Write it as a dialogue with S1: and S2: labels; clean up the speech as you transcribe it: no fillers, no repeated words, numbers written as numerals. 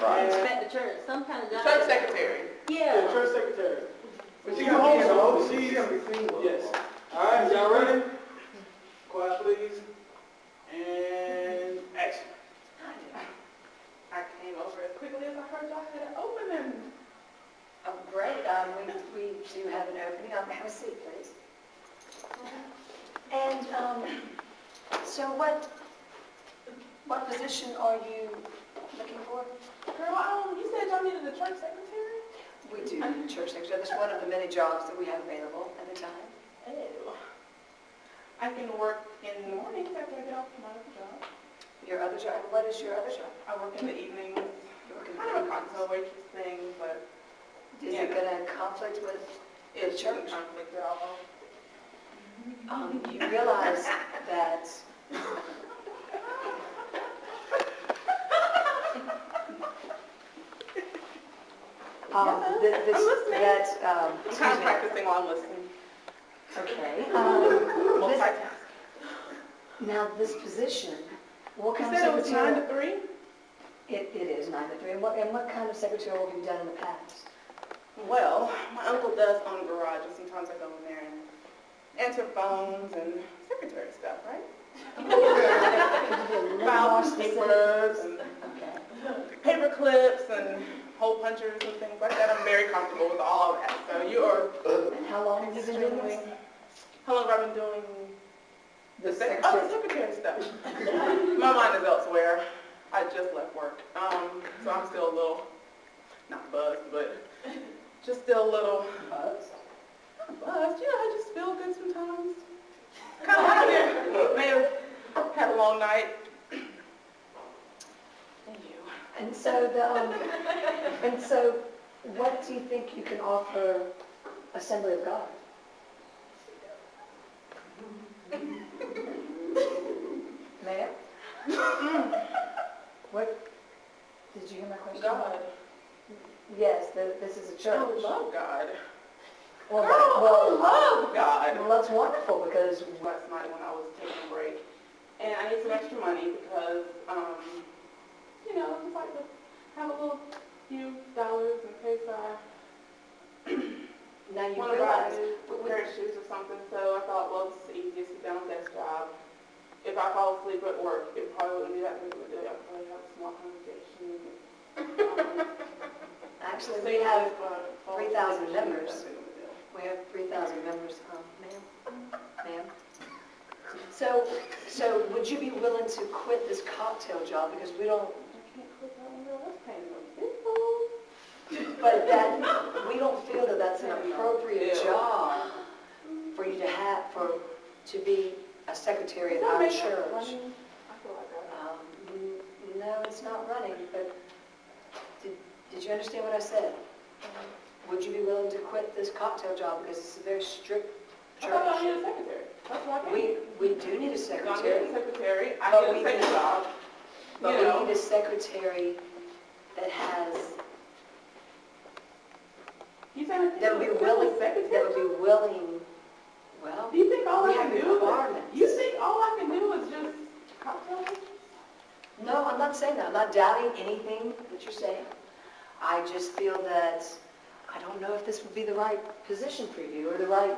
S1: Right.
S2: Inspect the church, some kind of job.
S3: Church secretary.
S1: Yeah,
S2: Yeah.
S1: church secretary. But
S4: She
S1: you
S4: got me in the
S1: hold
S4: overseas.
S1: Yes. All right, y'all ready? Quiet, please. And action.
S3: I came over as quickly as I heard y'all had an opening.
S5: Oh, great. We do have an opening. Have a seat, please. And so what position are you looking for?
S3: Girl, you said y'all needed a church secretary?
S5: We do need a church secretary. That's one of the many jobs that we have available at the time.
S3: Oh. I can work in the mornings after I get off my other job.
S5: Your other job? What is your other job?
S3: I work in the evenings.
S5: You work in
S3: Kind of a cocktail waitress thing, but
S5: Is it going to conflict with the
S3: it's
S5: church?
S3: conflict at all.
S5: You realize that
S3: I'm listening. I'm
S5: excuse
S3: kind of
S5: me.
S3: practicing while I'm listening.
S5: Okay.
S3: Multitask.
S5: Now, this position, what
S3: You
S5: kind of
S3: said it was
S5: secretarial?
S3: 9 to 3?
S5: It is 9 to 3. And what kind of secretarial have you done in the past?
S3: Well, my uncle does own a garage, and sometimes I go in there and answer phones and secretary stuff, right?
S5: Could you be a little more
S3: File
S5: specific?
S3: papers and
S5: Okay.
S3: paper clips and hole punchers and things like that. I'm very comfortable with all of that. So you are
S5: And how long have you been doing
S3: extremely.
S5: this?
S3: How long have I been doing
S5: The
S3: the
S5: secretary.
S3: secretary stuff? My mind is elsewhere. I just left work, so I'm still a little, not buzzed, but just still a little
S5: Buzzed?
S3: buzzed. Yeah, I just feel good sometimes. Kind of like it. May have had a long night. Thank you.
S5: And so what do you think you can offer Assembly of God? Ma'am? What, did you hear my question?
S3: God.
S5: Yes, this is a church.
S3: I love God.
S5: Well,
S3: Girl, I
S5: well,
S3: love God.
S5: well, that's wonderful because,
S3: Last night when I was taking a break, and I need some extra money because, you know, just like to have a little few dollars in case I
S5: now you
S3: want to buy
S5: realize,
S3: a new pair of shoes or something. So I thought, well, it's the easiest sit down desk job. If I fall asleep at work, it probably wouldn't be that big of a deal. I'd probably have a small congregation.
S5: actually, we have 3,000 members. We have 3,000 members, ma'am. So would you be willing to quit this cocktail job because we don't,
S3: I can't quit that one, girl. That's paying no bills.
S5: but that, we don't feel that that's an appropriate
S3: Yeah.
S5: job for you to have, to be a secretary at
S3: Does that
S5: our
S3: make sense?
S5: church.
S3: I mean, I feel like that.
S5: No, it's not running, but did you understand what I said? Would you be willing to quit this cocktail job because it's a very strict
S3: I thought I
S5: church?
S3: needed a secretary. That's why I came.
S5: We do need a
S3: I need
S5: secretary,
S3: a secretary. I
S5: But
S3: get
S5: we
S3: a second
S5: need-
S3: job.
S5: but
S3: You
S5: we
S3: know.
S5: need a secretary that has,
S3: You saying I
S5: that would
S3: can't
S5: be
S3: do a
S5: willing,
S3: secretary?
S5: that would be willing, well,
S3: Do you think all
S5: we
S3: I
S5: have
S3: can do?
S5: requirements.
S3: You think all I can do is just cocktails?
S5: no, I'm not saying that. I'm not doubting anything that you're saying. I just feel that I don't know if this would be the right position for you or the right